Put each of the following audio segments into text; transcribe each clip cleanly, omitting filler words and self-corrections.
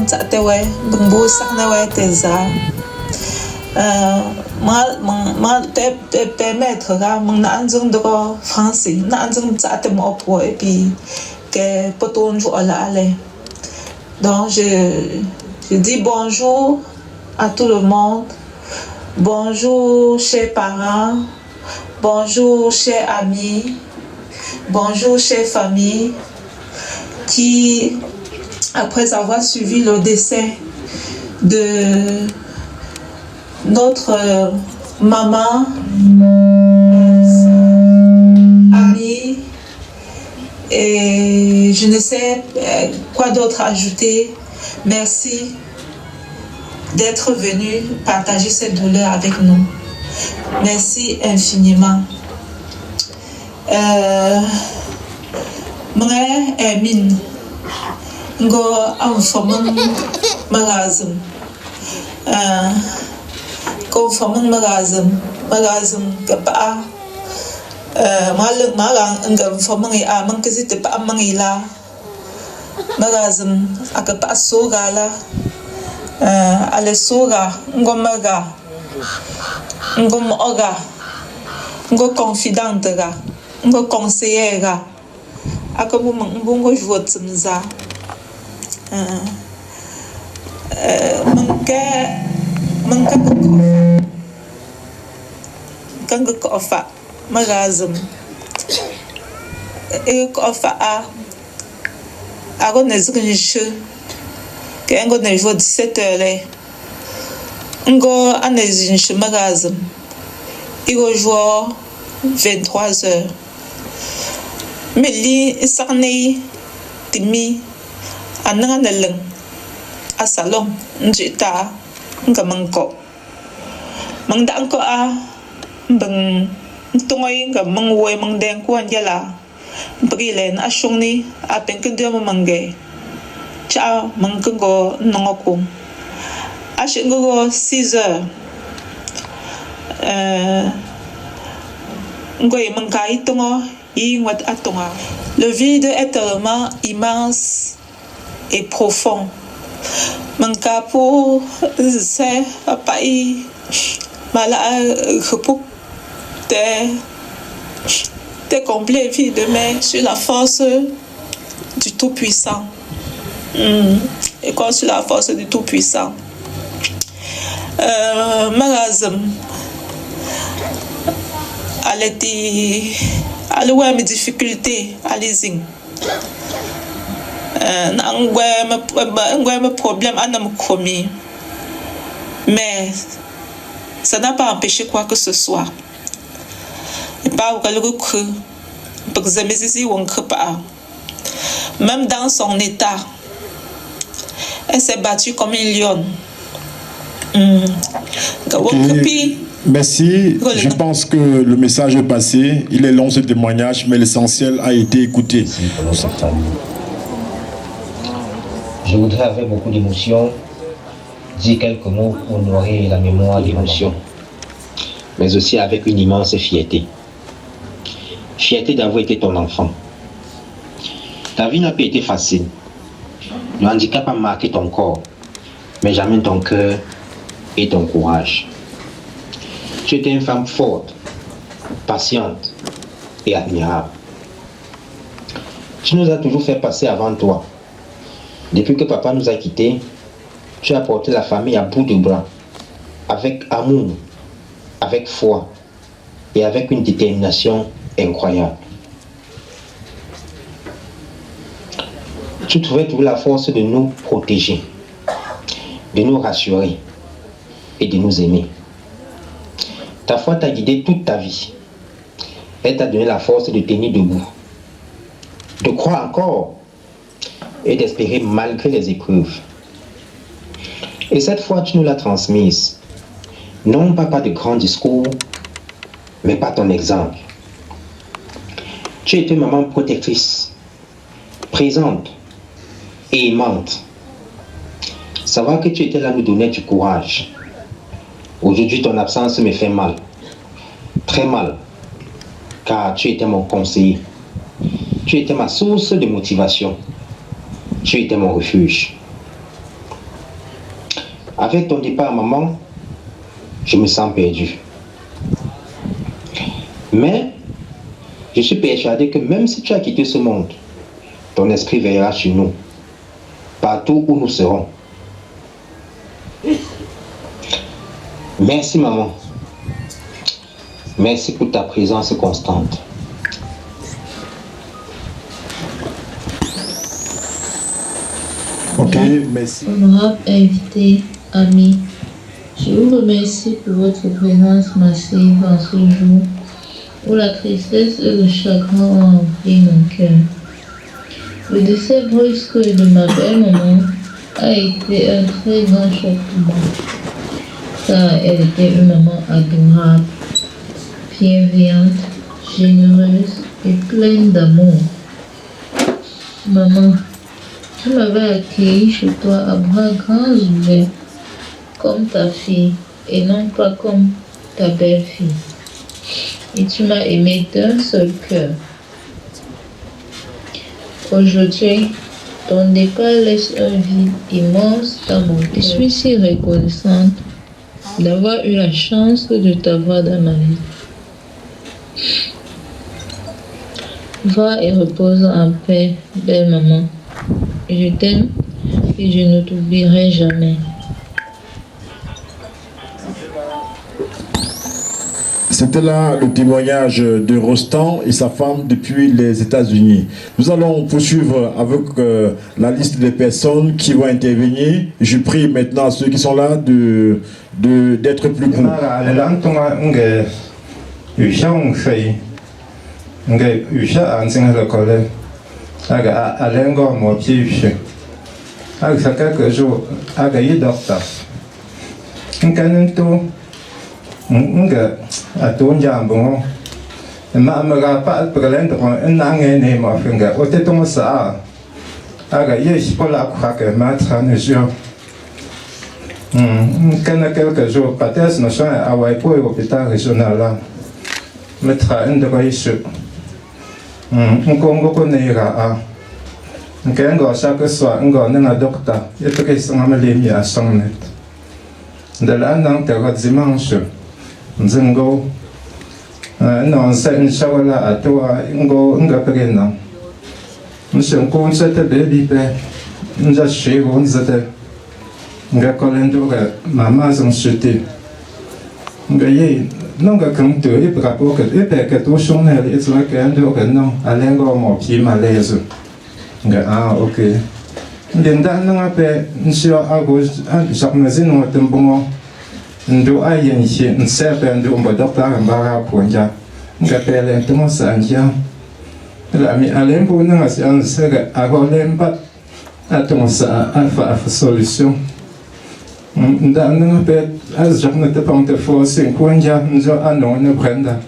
tewe bumbu saknewe teza ma te permettre ga mon anjung de français na anjung te mo po et puis que poton jo ala ale. Donc je dis bonjour à tout le monde. Bonjour chers parents, bonjour chers amis, bonjour chers familles qui, après avoir suivi le décès de notre maman, amie, et je ne sais quoi d'autre ajouter, merci d'être venu partager cette douleur avec nous. Merci infiniment. Mre Emin ngo amfamang magazim ko famang magazim kapa malung malang ngam famang I amang kasi te pa amang ila magazim akapa sogala ale soga ngomaga ngomoga ngo confidente ga ngo conseiller ga akabu mbongo jwotsmza manka kofa magazim kofa ago nezgrinshu kengo nevo 17h ngo anezinshu magazim igo jwo 23h Meli sarnei timi ananga neleng asalong njita ngamangko mangdangko beng tungoy ngamangwe mangdeng ko anjala brilen ashungni apenkendio mangge cha mangkengo nongoko ashingo 6h ngoy mangkai tungo. Le vide est tellement immense et profond. Mon capot, c'est pas t'es complet vide, mais sur la force du Tout-Puissant. Et quoi sur la force du Tout-Puissant? Magazine. Elle était. Elle a mes difficultés à l'usine. Mes problèmes à me commis. Mais ça n'a pas empêché quoi que ce soit. Et pas au le cru. Parce que même dans son état, elle s'est battue comme une lionne. Merci. Je pense que le message est passé. Il est long ce témoignage, mais l'essentiel a été écouté. Je voudrais avec beaucoup d'émotion dire quelques mots pour honorer la mémoire d'émotion, mais aussi avec une immense fierté. Fierté d'avoir été ton enfant. Ta vie n'a pas été facile. Le handicap a marqué ton corps, mais jamais ton cœur et ton courage. Tu étais une femme forte, patiente et admirable. Tu nous as toujours fait passer avant toi. Depuis que papa nous a quittés, tu as porté la famille à bout de bras, avec amour, avec foi et avec une détermination incroyable. Tu trouvais toujours la force de nous protéger, de nous rassurer et de nous aimer. Ta foi t'a guidé toute ta vie. Elle t'a donné la force de tenir debout, de croire encore et d'espérer malgré les épreuves. Et cette foi, tu nous l'as transmise. Non pas par de grands discours, mais par ton exemple. Tu étais maman protectrice, présente et aimante. Savoir que tu étais là nous donnait du courage. Aujourd'hui, ton absence me fait mal, très mal, car tu étais mon conseiller. Tu étais ma source de motivation. Tu étais mon refuge. Avec ton départ, maman, je me sens perdu. Mais je suis persuadé que même si tu as quitté ce monde, ton esprit veillera sur nous, partout où nous serons. Merci maman. Merci pour ta présence constante. Ok, merci. Honorable invité, amis, je vous remercie pour votre présence massive en ce jour où la tristesse et le chagrin ont envahi mon cœur. Le décès brusque de ma belle-maman a été un très grand choc pour moi, car elle était une maman adorable, bienveillante, généreuse et pleine d'amour. Maman, tu m'avais accueilli chez toi à bras grands ouverts, comme ta fille, et non pas comme ta belle-fille. Et tu m'as aimé d'un seul cœur. Aujourd'hui, ton départ laisse un vide immense dans mon cœur. Je suis si reconnaissante d'avoir eu la chance de t'avoir dans ma vie. Va et repose en paix, belle maman. Je t'aime et je ne t'oublierai jamais. C'était là le témoignage de Rostand et sa femme depuis les États-Unis. Nous allons poursuivre avec la liste des personnes qui vont intervenir. Je prie maintenant à ceux qui sont là d'être plus courts. Atun jambong ma pa prelen to nang ne ma finga o te tong sa aga yes pola khake ma tran jo kana quelques jours pates no soin a wai po hôpital régional là metra ndo ko isu ngo ko ne ga a ngengo sa ko so ngo na docteur yeto ke sanga me lemi a sangnet de la nang te ga dimanche nzengo non sen shawala atwa ngo nga pegena nsen ko nsete baby pe nja shego nzete nga kolendo ga mama zon shite nga ye nonga kanto e prapo ke e pe ke to shonel e tswa ke ando ke no alengo mo pi malezo nga okay ndenda nga pe nsio ago jakmazin mo tembongo ndo ayen shi nsepe ndo mbo docteur mbara ponja ngapele tomo sanja la mi alembo na sian sega agolemba atomo sa alpha solution nda nga pe az jakna te pamte force konja nzo anone brenda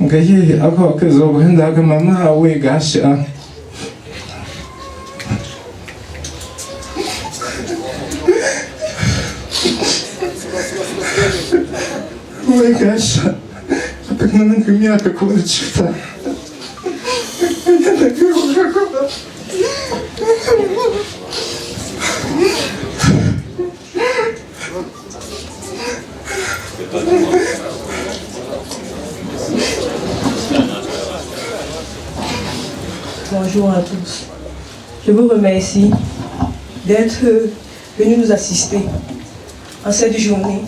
ngayi ako ke zo brenda ga mama awe gasha Ой, Гаша, так на меня какого черта. Bonjour à tous. Je vous remercie d'être venus nous assister en cette journée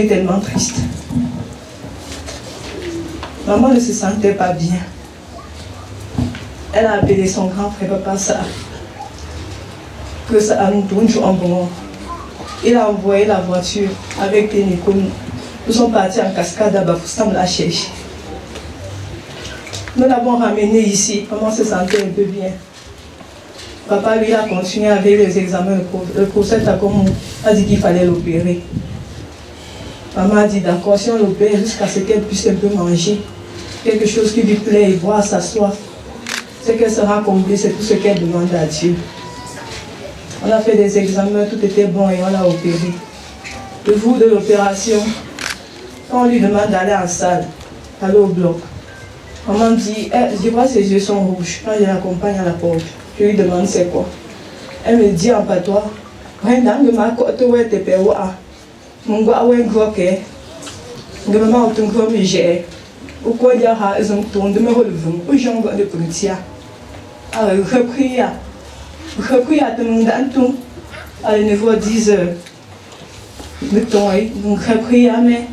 tellement triste. Maman ne se sentait pas bien. Elle a appelé son grand frère Papa Sarr, que ça nous tourne en bon. Il a envoyé la voiture avec des Nikon. Nous sommes partis en cascade à Bafoussam la chercher. Nous l'avons ramené ici. Maman se sentait un peu bien. Papa lui a continué avec les examens. Le professeur Takomo a dit qu'il fallait l'opérer. Maman a dit d'accord, si on l'opère jusqu'à ce qu'elle puisse un peu manger, quelque chose qui lui plaît et boire sa soif, c'est qu'elle sera comblée, c'est tout ce qu'elle demande à Dieu. On a fait des examens, tout était bon et on l'a opéré. Le jour de l'opération, quand on lui demande d'aller en salle, aller au bloc, maman dit, je vois ses yeux sont rouges. Quand je l'accompagne à la porte, je lui demande c'est quoi. Elle me dit en patois, When I'm my got to wear the bewa. Mungo awen groke. Ngama ma utun ko mi je. O ko ya ha izon ton de me holvum. O jong go de politia. A repria. Repria de mon danton. À niveau 10 heures. Le temps est donc repria mais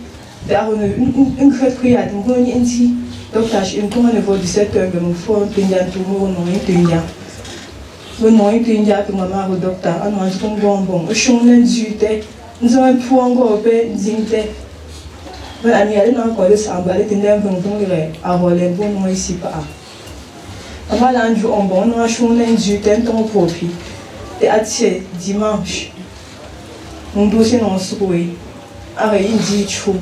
une repria de mon inti. Donc tâche une ton niveau 17 heures de mon fond pinja tout mon nom pinja. Mon nom pinja que maman au docteur a non je tombe bon. O chon nzute. Nous avons un point gobé zinte. Mais à n'y aller dans quoi de s'emballer tenir bon à voler bon moi ici pas. Avant l'ange en bon nous a chôné nzute ton profit. Et à dimanche. Mon dossier non souhait. Arrêt dit chou.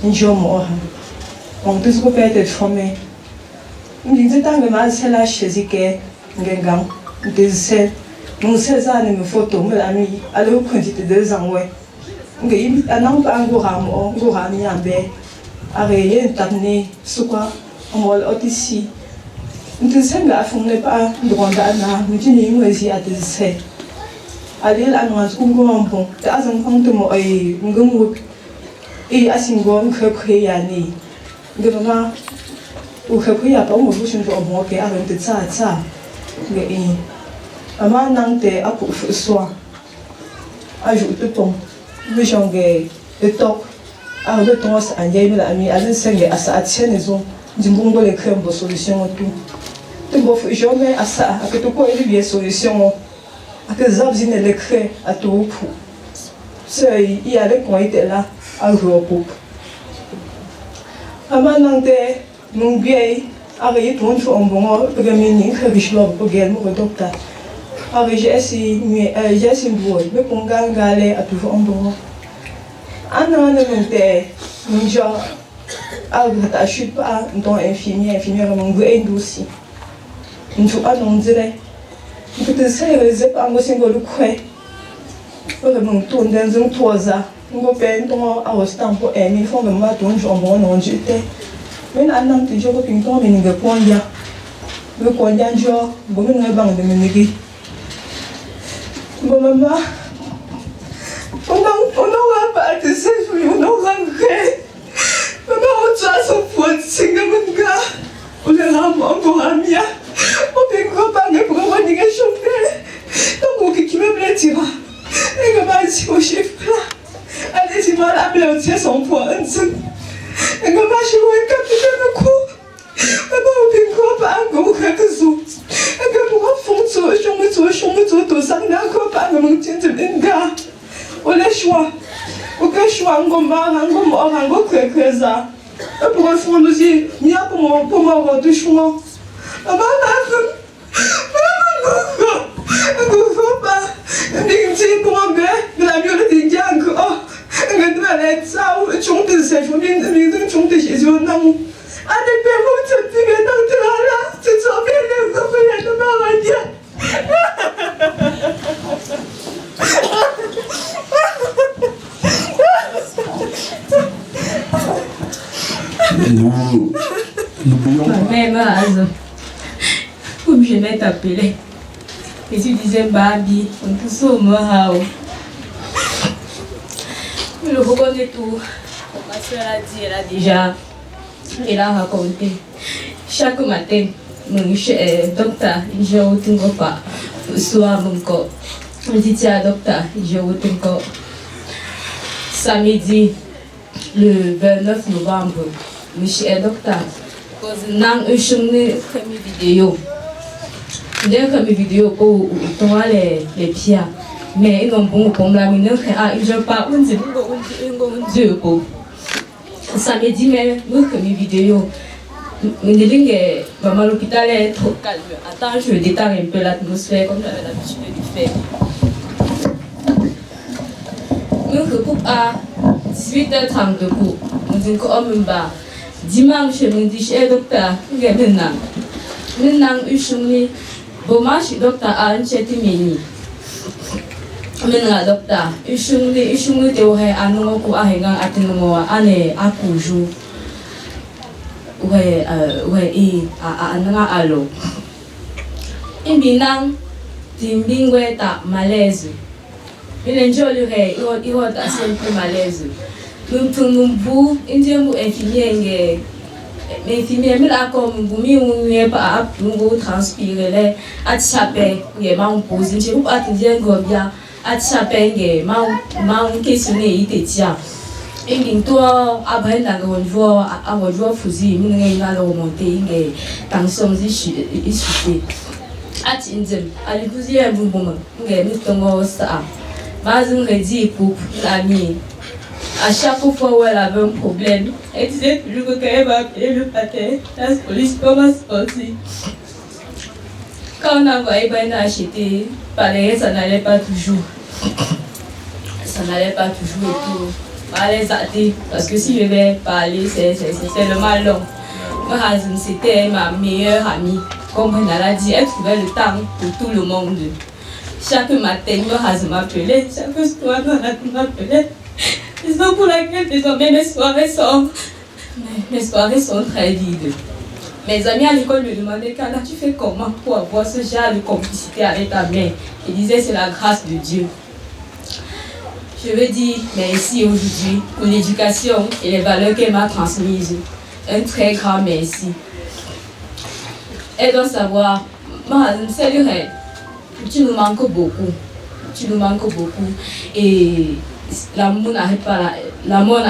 Une jour mort. On peut se peut-être formé. Nous disons que ma c'est la chaise que ngengam. Des mon 16 ans me photo me l'ami. Alors quantité 2 ans ouais. Ngi anang pa ngurami ambe areye tabne sukwa amol otisi ntisenga afumne pa ndronda na mutini mwezi atise alil anwas ungombo ta azan kwangto mo ay ngumuk asingo mkhekhe yani ngema ukhekhe ya pa mo fushun to mo ke aran te tsa ngi ama nang te apu swa aju te pom le jangue le top à le temps à y la ami à l'insenge à sa tienne ils ont du bon les crèmes de solution tout bon jamais à ça à que tout quoi il y a solution à que zabzine les crèmes à tout pour c'est il y a les coins était là à repos amanante mon bien avec tout un bon premier que je dois pour gagner mon docteur. Alors j'ai essayé de voir, mais pour gagner à tout un bon. Un an de mon genre, je suis pas dans infirmière, mon goût aussi. Une fois, on dirait, peut-être ça, c'est pas un single quoi. Pour mon tour dans un toisa, on peut être à l'instant pour aimer, faut me mettre un jour en jeté. Mais un an, tu joues une tombe, mais il ne peut pas y aller. Le coin d'un jour, bon, on est bon de me néguer. Bon, maman, on n'a pas de ces fruits, on n'a rentré. Maman, on doit se foutre, c'est comme un gars. On est vraiment pour un mien. On peut pas pour avoir des choses. Donc, on qui me plaît, et que ma si au chef là. Allez, si mal à me tirer son poids, et que ma chez moi, quand tu fais le coup. Maman, on peut pas encore quelque chose. Et que pour un fond, je me ça n'a pas de tient de l'enga. On les choix. Aucun choix, on combat, que ça. Et pour un fond, nous y a pour moi, de choix. Maman, pour un bébé, de la mieux de Diango. Et que tu vas être ça, ou tu montes de cette famille, tu montes de Jésus, non. À des pères, tu te fais dans tes là, tu te sens bien, tu te fais de N'oublions pas. Même âge, comme je vais t'appeler. Et tu disais Babi, on te sauve Mahao. Je reconnais tout. Ma soeur a dit, elle a déjà, elle a raconté. Chaque matin, mon docteur, je ne retourne pas. Soit mon corps. Je dis, tiens, docteur, je retourne pas. Samedi, le 29 novembre, monsieur docteur, nous une vidéo. J'ai fait une vidéo pour les pieds. Mais ils ont bon pour la minute. Je pas un Dieu pour. Samedi, mais nous fait une vidéo. Nous disons que maman l'hôpital est trop calme. Attends, je détaille un peu l'atmosphère comme j'avais l'habitude de faire. Nous faisons à 18h30 coup. Nous disons que bas. Dimanche, nous disons que docteur, maintenant, bon match docteur a un chéti mini. Maintenant, docteur, te aurait annoncé qu'on a un atténuement année à coujour. Ouais, à allo. Et bien, timbingwe ta malaise. Mais les gens, ils ont assez un peu malaise. Nous pouvons infirmier, mais là, comme vous m'avez pas transpiré, à chaper, il y a un pose, je ne peux pas te dire que à chaper, il y a un questionnaire, il te tient. Et toi, après, on voit fusil, il y a remonté, il y a tension, il suffit. À Tindem, à l'épouse, un bon moment, il y a un ça. Mais je me dis pour l'ami. À chaque fois où elle avait un problème, elle disait toujours que quand elle va appeler le patin, la police commence à sortir. Quand on a envoyé acheter, pareil, ça n'allait pas toujours. Ça n'allait pas toujours et tout. Elle les a dit, parce que si je vais parler, c'est le mal long. Moi, c'était ma meilleure amie. Comme elle a dit, elle trouvait le temps pour tout le monde. Chaque matin, moi, je m'appelait, chaque soir, je m'appelait. Raison pour laquelle désormais mes soirées sont très vides. Mes amis à l'école me demandaient Kana, tu fais comment pour avoir ce genre de complicité avec ta mère? Je disais c'est la grâce de Dieu. Je veux dire merci aujourd'hui pour l'éducation et les valeurs qu'elle m'a transmises. Un très grand merci. Elle doit savoir, salut, tu nous manques beaucoup. Tu nous manques beaucoup. Et l'amour n'arrête pas l'amour.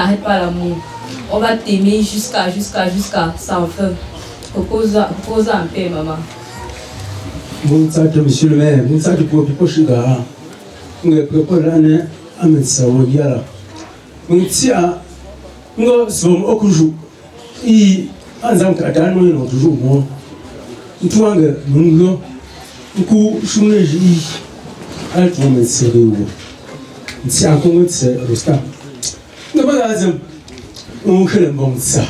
On va t'aimer jusqu'à sans fin. Repose en paix, maman. Bon, ça, monsieur le maire, bon, ça, tu peux pas chier. On est préparé à mettre ça au dialogue. On tient, on sommes au jour. Et en tant qu'Adam, on est toujours bon. On trouve que nous, nous, je suis à tout moment sérieux. C'est encore c'est Rostam. Nous avons on fait le bon ça.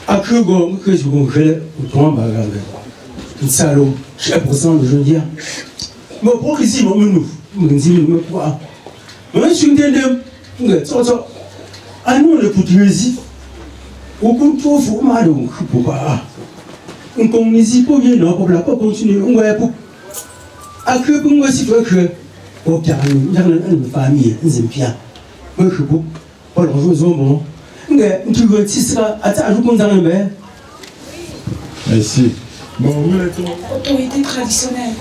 À que vous que je vous fais au temps bagarre. Un salaud, j'ai pour ça je dis. Mais pour ici nous disons nous quoi. Moi je suis dedans. Ça. À nous le poutrési. Au compte faut mal pour pas. On communique pour bien non pour la pas continuer on va pour. À que pour moi si que au carré, il y a une famille, un zempia. Moi, je peux pas le rejoindre bon. Mais tu veux si ça, attends, je compte dans le bain. Merci. Bon, autorité traditionnelle.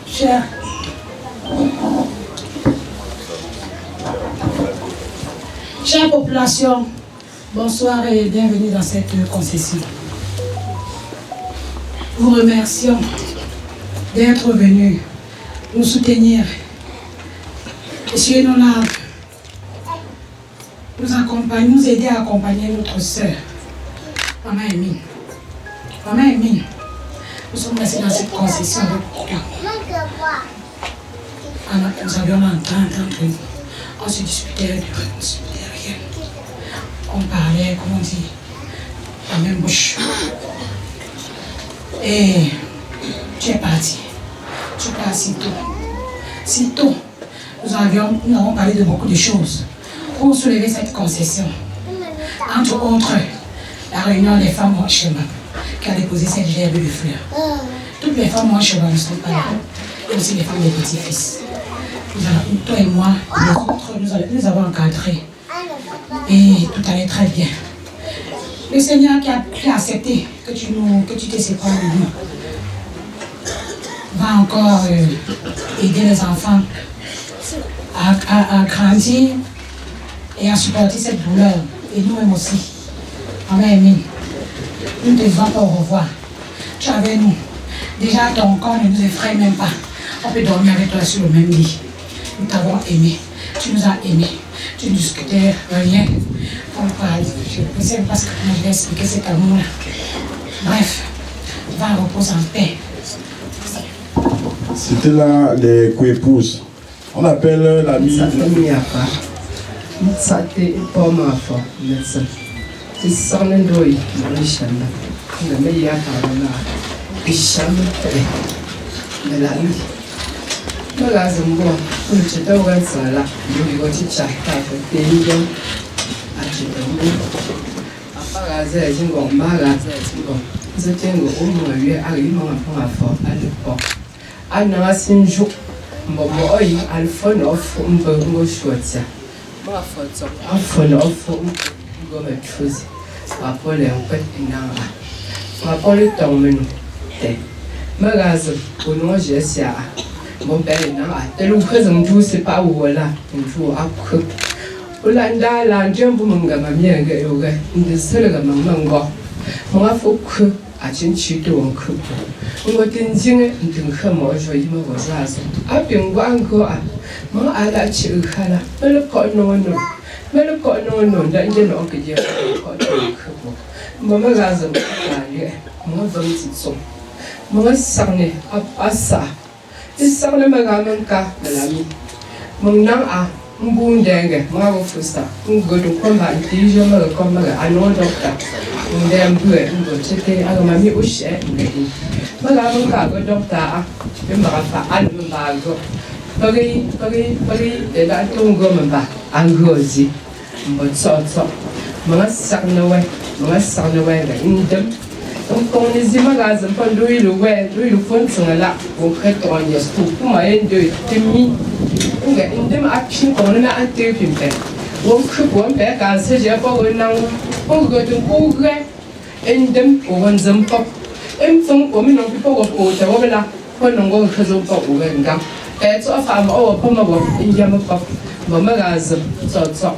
Chère population, bonsoir et bienvenue dans cette concession. Vous remercions d'être venus nous soutenir. Monsieur Nonard, nous aider à accompagner notre sœur, Maman Emine. Maman Emine, nous sommes restés dans cette concession de nous avions l'entente entre nous. On se disputait rien. On parlait, comme on dit, la même bouche. Et tu es parti. Tu pars si tôt. Nous avons parlé de beaucoup de choses pour soulever cette concession. Entre autres, la réunion des femmes en chemin qui a déposé cette gerbe de fleurs. Toutes les femmes en chemin ne sont pas là. Et aussi les femmes des petits-fils. Toi et moi, les autres, nous avons encadré. Et tout allait très bien. Le Seigneur qui a accepté que tu te sépares de nous va encore aider les enfants à grandir et à supporter cette douleur. Et nous-mêmes aussi. Maman Emine, nous ne te disons pas au revoir. Tu es avec nous. Déjà, ton corps ne nous effraie même pas. On peut dormir avec toi sur le même lit. Nous t'avons aimé. Tu nous as aimés. Tu ne discutais rien. On parle. Je ne sais pas ce que je vais expliquer cet amour-là. Bref, va reposer en paix. C'était là les co-épouses. On appelle l'ami. Ça fait mieux à part. Ça t'est pas ma foi, médecin. C'est sans le doigt, le chien. Le meilleur par là. Le chien, mais la vie. Je la zumbo. Je te dois ça là. Je vais te chatter. Je vais te dire. Aparaze jingo mbaraze jingo. Zotengo umwe arrive en fort à l'époque. Ana sinjo Mama oi alfon of ngo shwatsa. Ma foto. Alfon of ngo metfuzi. Apole onka inanga. Apole tongmenu. Te. Magazo ono jesia. Mon père na te lu khazam tu se pa wala. Ntu akhu. Ulanda la njembu munga mamianga yoga. Ndisela mamanga. Mga fokhu achinchito onku. Ngo tinjinge ndinga mo jo yima wazazo. Apingwa ngo a. Ma ala chikhala. Melo ko no ndanje no kije ko no. Mama gazo kale. Mo vamti so. Mo sangne apasa. Isarne magamanka melami. Mo nang a mbundenge mga fusta. Ngo do komba tijo mga komba ano dokta. Ndembue ngo chete agamami ushe ngedi. Magamanka go dokta a. Mbaka fa almbago. Pagi eda tungo mba angozi. Mbotso. Mga sakna we ga indem. Kung nizima gaza pando ilu fontsanga la wo kheto anya stu kuma endo timi nga indem action kono na ante pimpe wo khubo mbe ka se je pa wo nang wo go tu ku gre indem wo wanzam pop fong wo mi no pipo wo ko ta wo bela ko no go khazo pa wo nga so fa ma o pa ma wo injam pop mama gaza so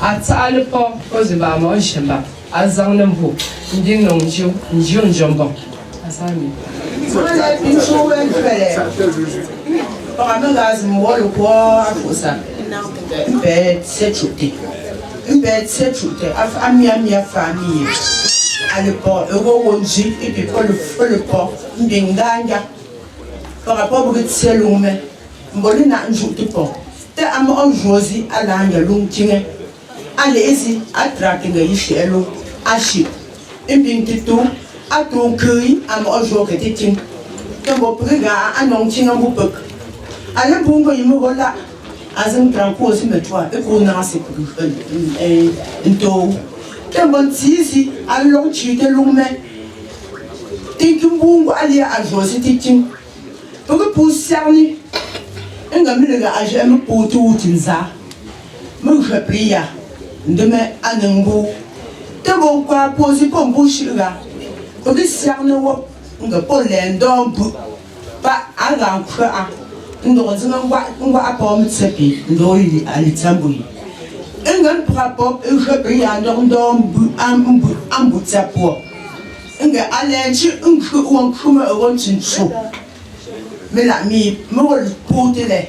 atale po ko ziba ma shamba azang nambu nding nongju njun jombo asami Mwana pincho wengfele Parame gazi mwolo kwa afosa Mbe tse chute Amia famille Alepo euro wonji Epi le po Mbinganga Par rapport au tse lume Mbole na njute po Te ama onjozi alanya lungtinge Alezi atrakinga yishelo Ashi Mbingtitu Aton kui ama ojo ke titin Tembo priga anon tinga bupek Ale bungo yimogola Azem tranko si metwa Eko nasi Nto Tembo tisi Along chite lume Tinkin bungo alia ajo si titin Peke poussiarni Nga milega aje eme potu utinza Mughe priya Ndeme anengu Tembo kwa posi pombo shira Porque se a não nga polendo pa aga kwa ndo nga apom tsepi ndo ili alitambui nga prapo e ya ndo ambu tsapo nga alenchi nku wankuma wonchinchu mela mi mo potele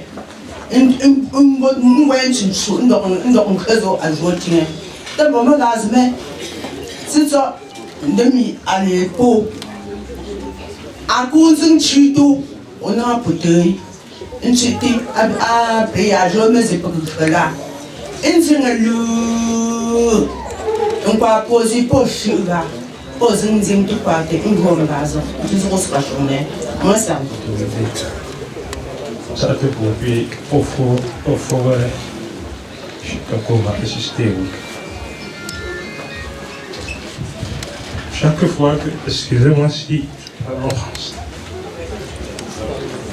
ngwenchinchu ndo nkezo azotine tambo magazme sitso ndemi alepo akunzing chito ona putei nchiti a peyajo meze pokufela inzingalu nkwa pozi poshuga pozing zing tu parte ngombazo tuzospa shone mosa ça fait pour puis au fond je sais pas comment résister. Chaque fois que, excusez-moi si,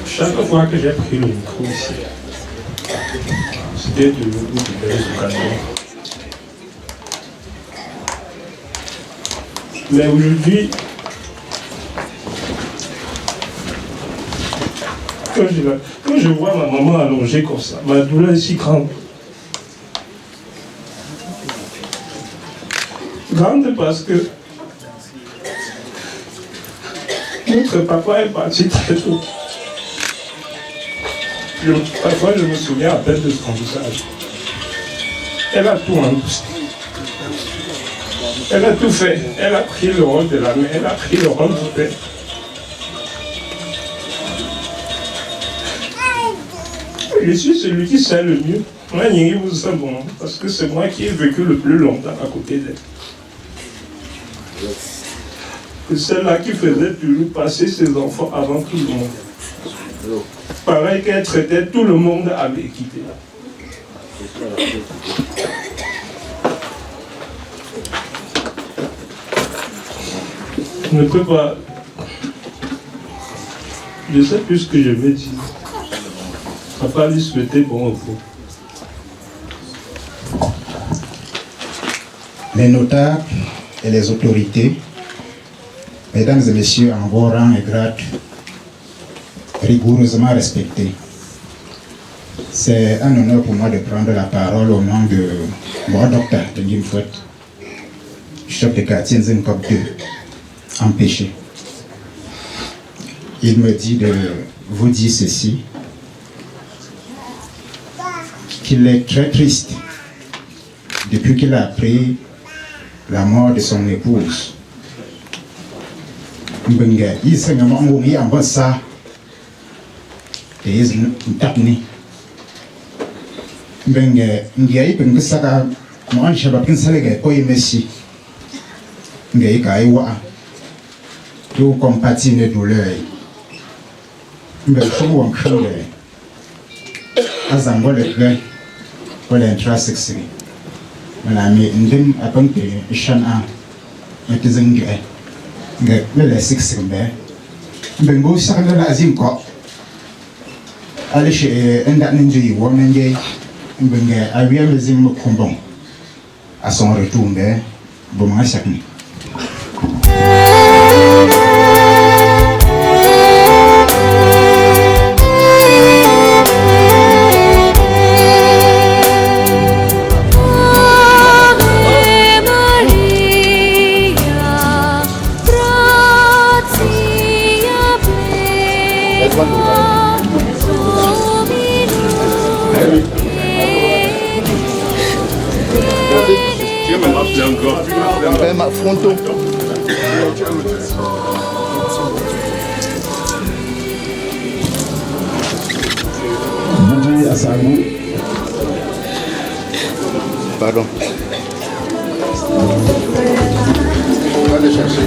chaque fois que j'ai pris le micro ici, c'était de belles occasions. Mais aujourd'hui, quand je vois ma maman allongée comme ça, ma douleur est si grande. Grande parce que notre papa est parti très tôt. Parfois, je me souviens à peine de son visage. Elle a tout endossé. Elle a tout fait. Elle a pris le rôle de la mère. Elle a pris le rôle du père. Je suis celui qui sait le mieux. Moi, vous savez bon, parce que c'est moi qui ai vécu le plus longtemps à côté d'elle. Que celle-là qui faisait toujours passer ses enfants avant tout le monde. Pareil qu'elle traitait tout le monde avec équité. Je ne peux pas... Je sais plus ce que je vais dire. pas lui souhaiter bon repos. Les notables et les autorités, mesdames et messieurs, en vos rangs et grades, rigoureusement respectés, c'est un honneur pour moi de prendre la parole au nom de moi, docteur Tenguim Fouet, chef de quartier Nzenkop 2, empêché. Il me dit de vous dire ceci, qu'il est très triste depuis qu'il a appris la mort de son épouse. Mbenga isa ngamangu ngi ambasa te is ntapni mbenga ngi penga saka mo an shaba kin salega ko yemesi ngi kai wa tu compatir les douleurs mbenga so won khande azango le plan pour l'intrasexuel manami ndim apanke shana metizangi le 6 mbe mbengo sakana la azimko alishe enda ninji wonenge mbenga awia mezim kumbon à son retour mbe bomanga sakni ma fronto. Bonjour Assagou. Pardon. On va le chercher.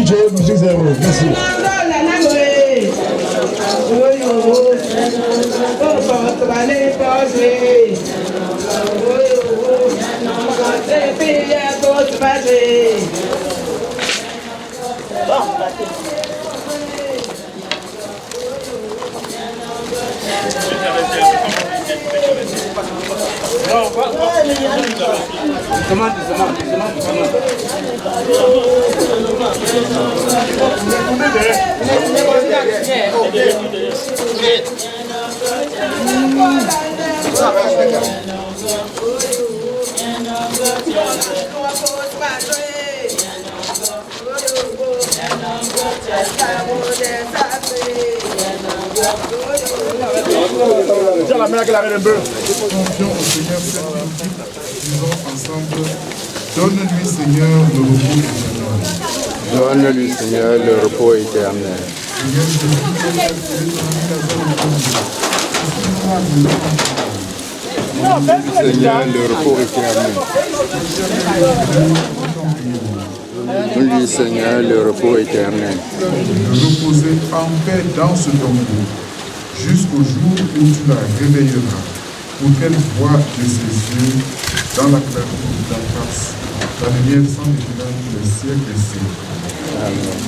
DJ, musique zéro. Merci. Tiens la main avec la reine un peu. Confions au Seigneur cette minute, disons ensemble, donne-lui Seigneur le repos éternel. Donne-lui Seigneur le repos éternel. Seigneur le repos éternel. Donne-lui Seigneur le repos éternel. Reposer en paix dans ce tombeau, jusqu'au jour où tu la réveilleras, pour qu'elle voie de ses yeux, dans la clarté de ta face, la lumière sans éclat pour les siècles des siècles. Amen.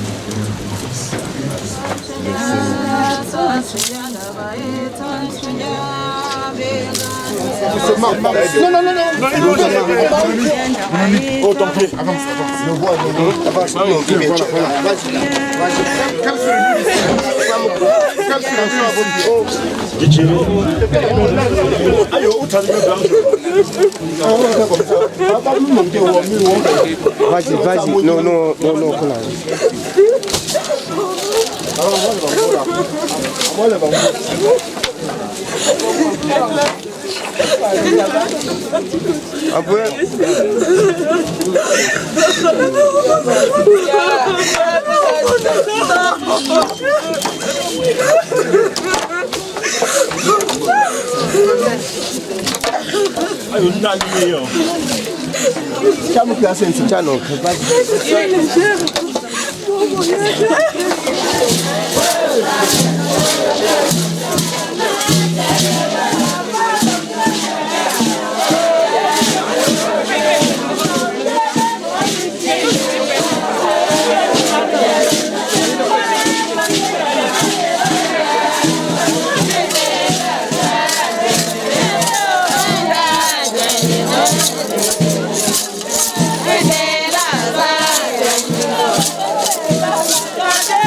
Non, non, non, non. Oh, ton pied. Avance, avance. Le vois, avance. Voilà, voilà. Vas-y, là. Vas-y. Comme sur le vas-y, vas-y. Non, non, non, non. Thank you.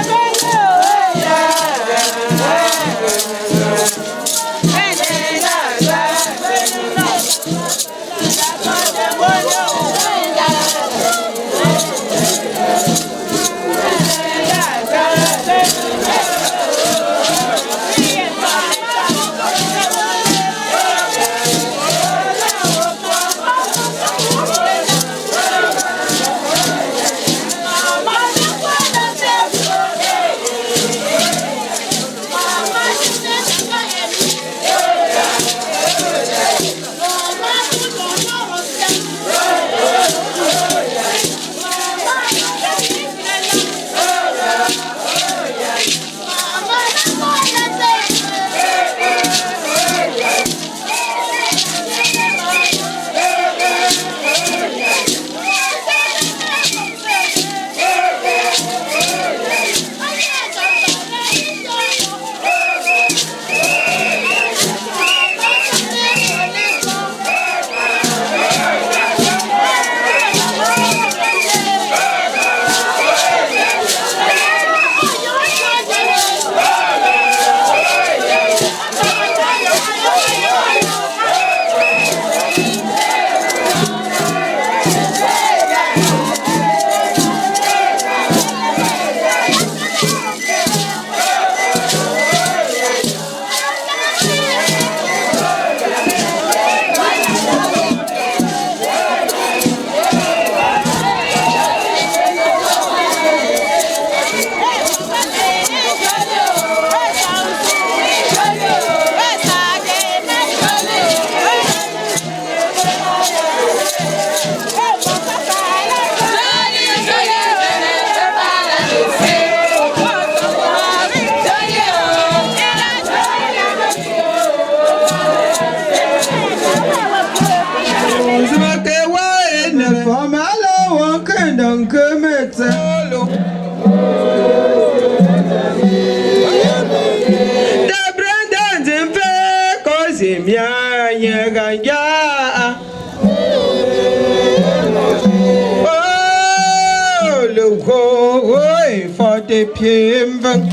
ôi phò tê phim vâng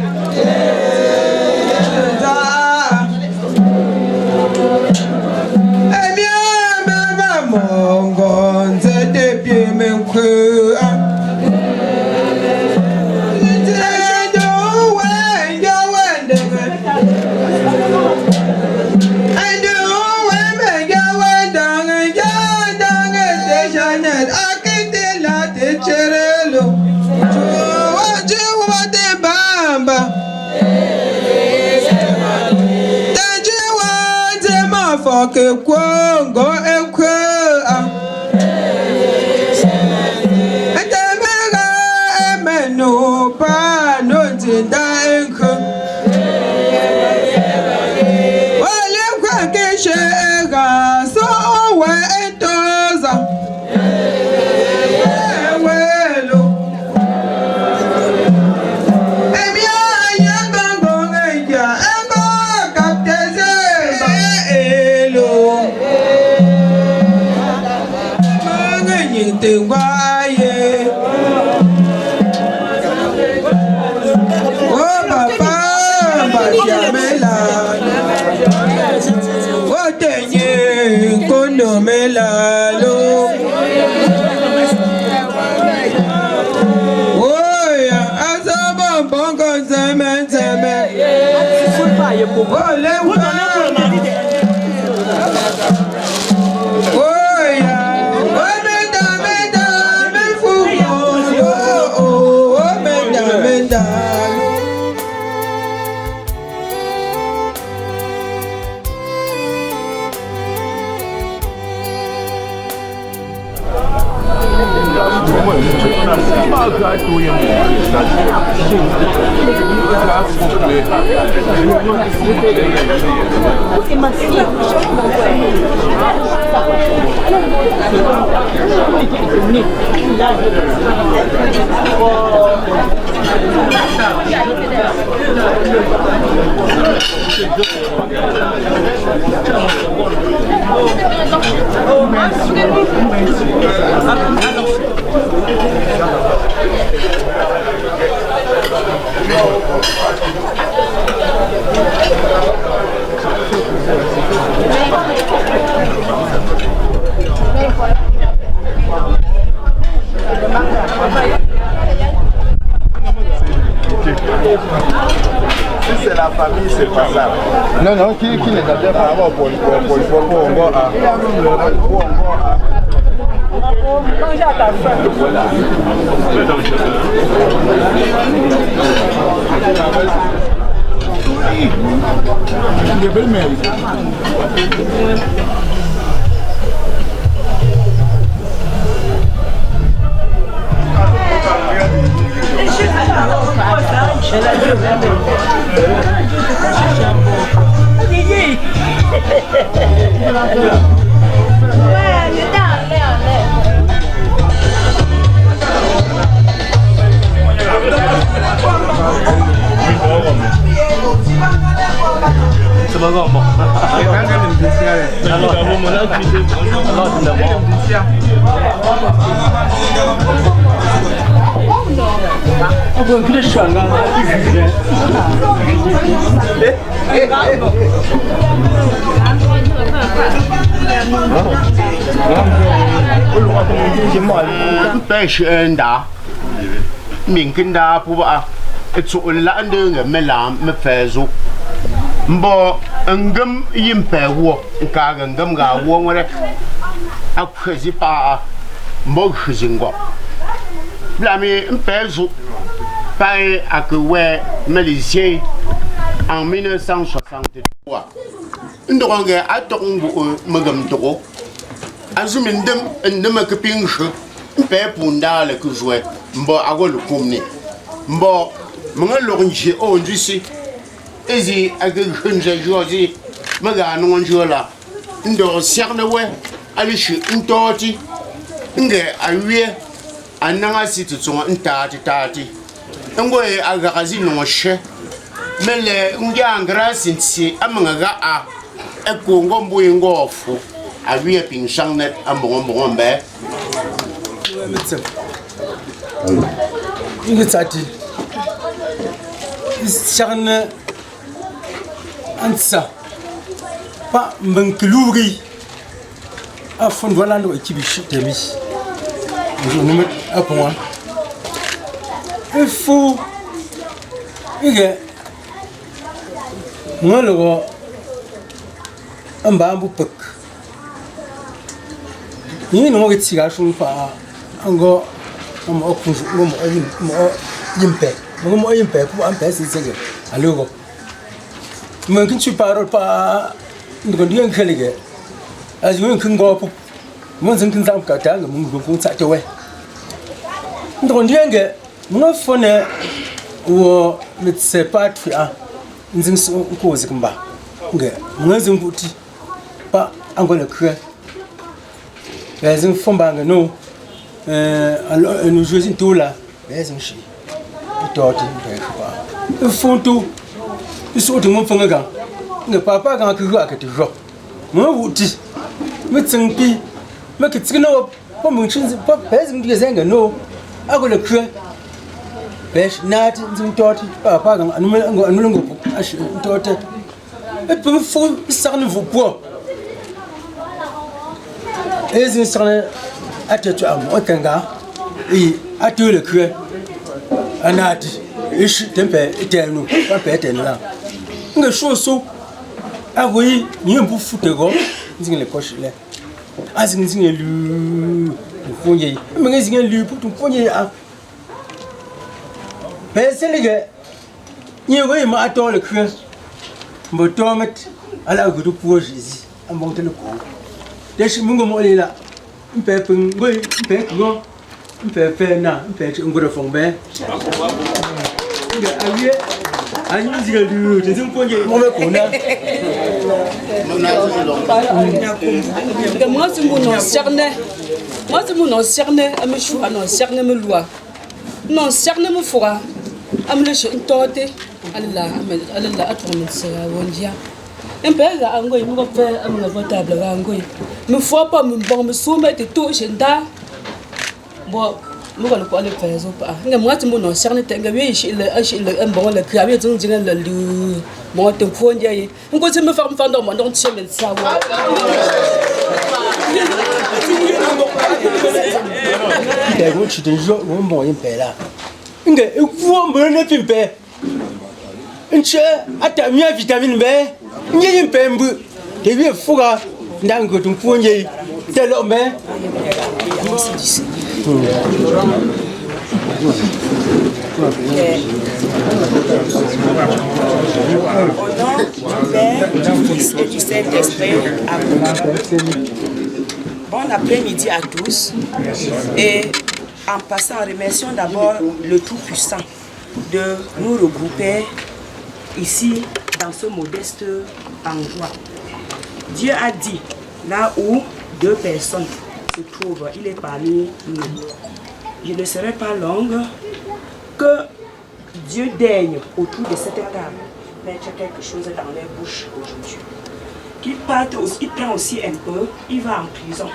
em nhớ mẹ bà mong còn sẽ tê phim mình khứ que quando eu quero até me menu para não te dar olha o que chega só é tosa tình quá ye ô bà già mê là ô tệ nhiên con nửa mê là luôn ôi à sao bông bông con sẽ mê ô lên quá Si c'est la famille, c'est pas ça. Non, non, qui les a déjà pas pour manger à ta faim. Voilà. mình kinh đa phụ vợ chỗ là đưa người mẹ làm mẹ phải giúp bỏ ngâm im phải huo cả ngâm gà huo mà đấy ác phải gì pa bỏ cái gì ngọ làm mình phải giúp phải à cái quê Malaysia en 1963 ndong người à tông bộ mà gầm tổ anh mình đâm mà cái pin sữa phải bunda là cái rồi bỏ à cái lục ni bỏ mga longe on d'ici ezi aga khunja jozi maga non jola ndo siarna we alishi ntoti nge awie ananga situ tsonga ntati ngoe aga gazi no she mele ngiangra sinsi amanga ga a ekongo mbuyingofu awie pingsangnet ambongombe ngitsati charne ansa pa mbankluri afon wala ndo kibishi temi je ne me apon il faut ige ngolo amba ambu pek ni no ngi tsiga shun pa ango mo okunju mo yimpe mo yimpe ku ampe sisege alogo mo kinchu parol pa ndo ndien khalige azwen kingo pu mo zin kin zam ka ta ngo mo ko tsa tewe ndo ndien ge mo fone wo mitse patri a nzin so ko zikamba nge mo zin kuti pa angole kre yazin fomba nga no nous jouons tout là mais un chi toti ba fonto iso to mo fanga ga nga papa ga ku ga ka ti ro mo wuti mitsinpi ma ki tsigno po mo chin po bezim di zenga no agole kre besh nat zin toti papa ga anu ngo ash toti et pour fo sarne vous po ezin sarne atatu am okanga atu le kre anati ishi tempe etenu pape etenu la nga shoso agoyi nyembu futego nzingile koshile azingile lu fonye mengezingile lu putu fonye a peselige nyewe ma ato le kre mbotomet ala gudu pojizi ambonte ko deshi mungo mo lela mpepe ngoi mpepe ngo mpepe na mpepe ngoro fongbe nga awie anyi ziga du tezi mponje mo me kona moi c'est mon cerné à me choix non cerné me loi non cerné me fora am le tote alla atron sera wondia un peu à ngoi me faire am votable à ngoi me faut pas me bon me soumettre tout chenda bon mo ko le faire so pa nga moi c'est mon cerné tenga wi le bon le krabi zong jing le lu mo te fondia yi ngo se me faire me fando mo donc chemin ça ke go chi de jo wo mo yin pe la nga e ku mo ne pimpe nche ata mi vitamine B nye yin pe mbu de wi fuga ndango tum fonye telo me Et du Saint-Esprit. Bon après-midi à tous. Et en passant, remercions d'abord le Tout-Puissant de nous regrouper ici dans ce modeste endroit. Dieu a dit, là où deux personnes se trouvent, il est parmi nous. Je ne serai pas longue, que Dieu daigne autour de cette table mettre quelque chose dans leur bouche aujourd'hui. Qu'il parte aussi, il prend aussi un peu, il va en prison,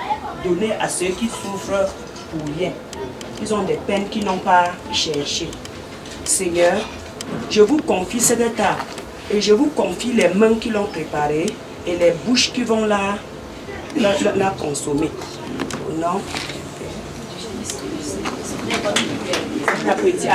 donner à ceux qui souffrent pour rien. Ils ont des peines qu'ils n'ont pas cherchées. Seigneur, je vous confie cette table et je vous confie les mains qui l'ont préparée et les bouches qui vont la consommer. Au nom appétit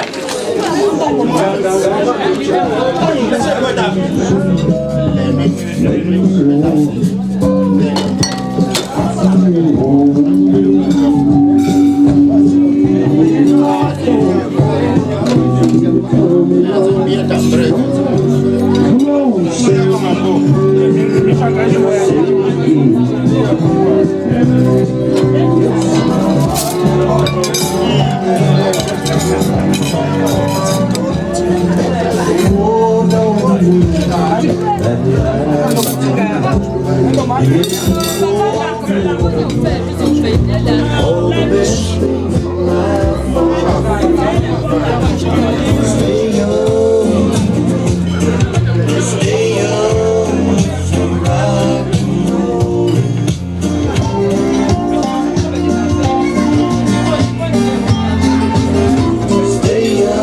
Stay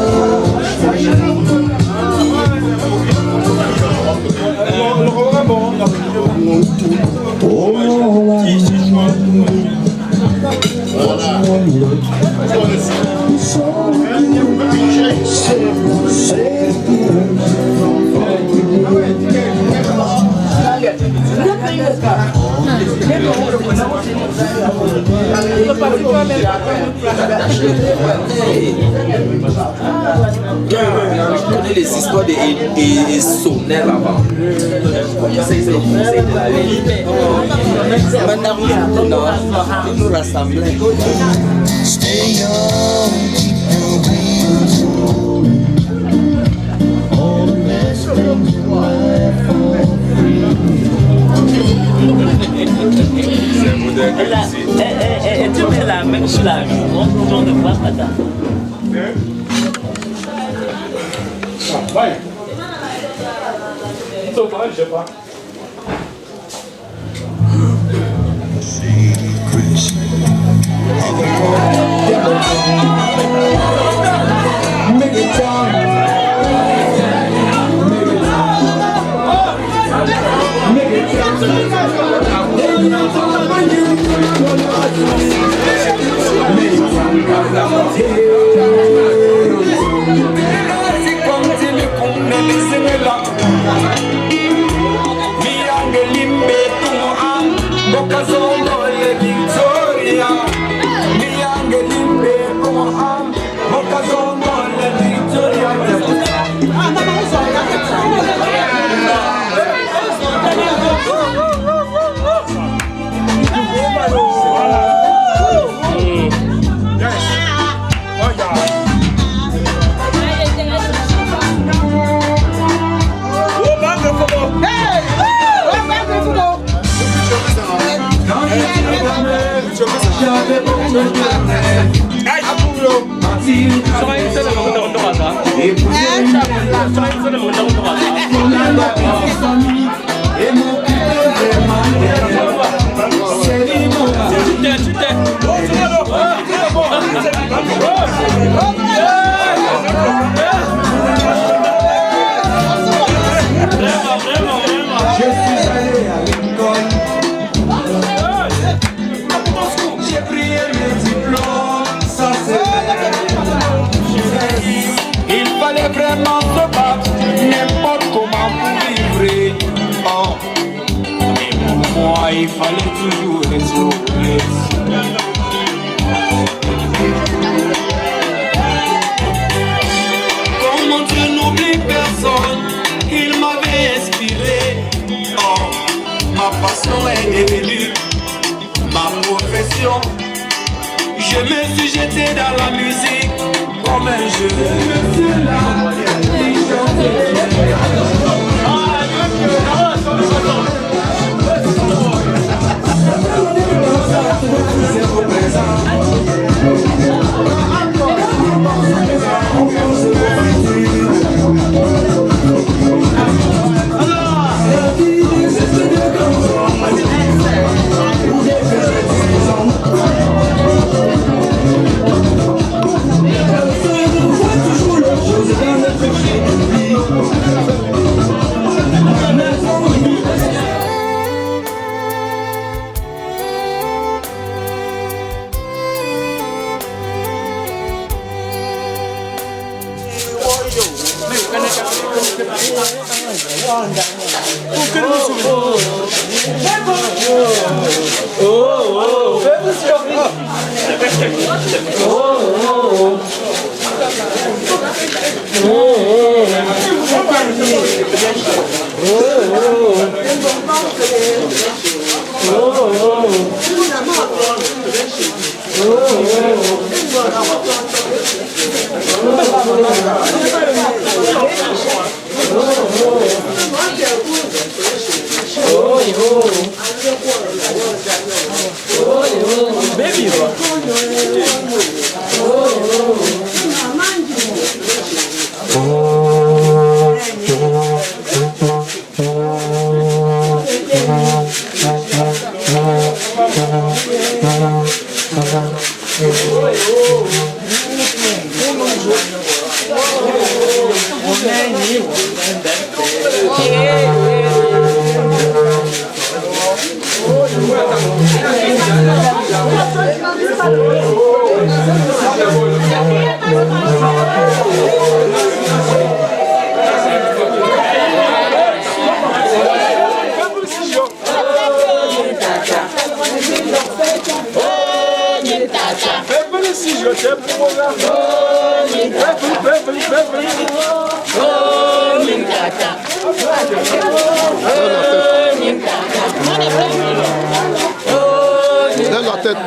Je connais les histoires des sonnets là-bas. C'est le conseil de la vie. Maintenant, ils nous rassemblaient. Stay young, keep your wings all the best things in life for tu mets la main sur la joue, on ne voit pas ça. Je sais pas. Make it time. Make it il fallait toujours explorer. Comment Dieu n'oublie personne, il m'avait inspiré. Oh, ma passion est devenue ma profession. Je me suis jeté dans la musique comme un jeu. Je suis là, Lève la tête.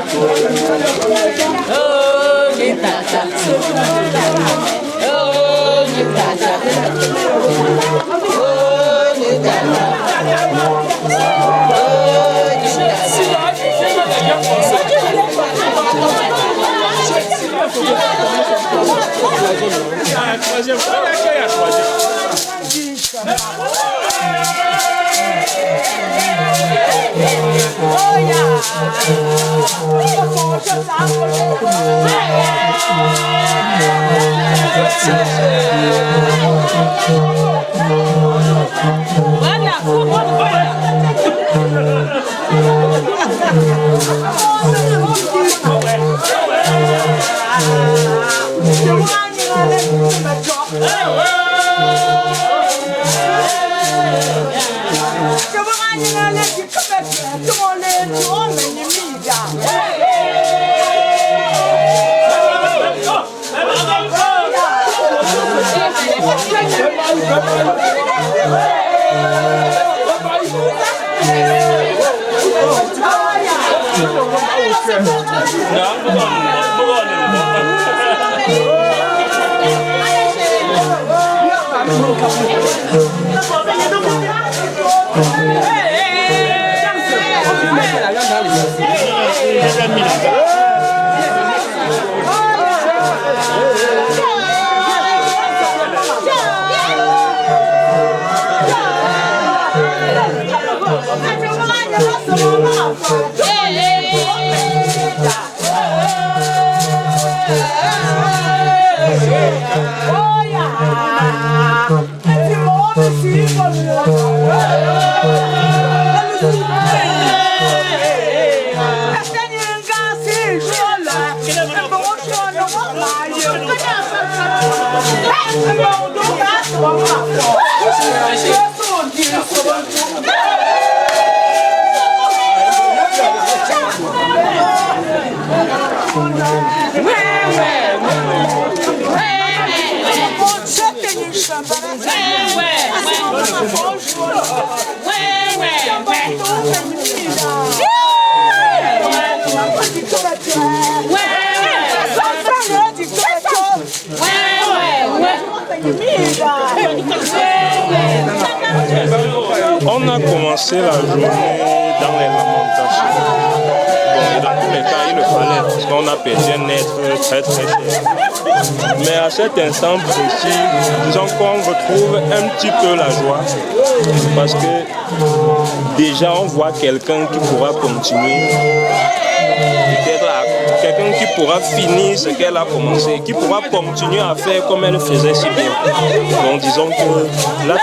On a commencé la journée dans les lamentations. Bon, dans tous les cas, il le fallait parce qu'on a perdu un être très très cher. Mais à cet instant précis, disons qu'on retrouve un petit peu la joie parce que déjà on voit quelqu'un qui pourra continuer. Quelqu'un qui pourra finir ce qu'elle a commencé, qui pourra continuer à faire comme elle faisait si bien. Donc disons que la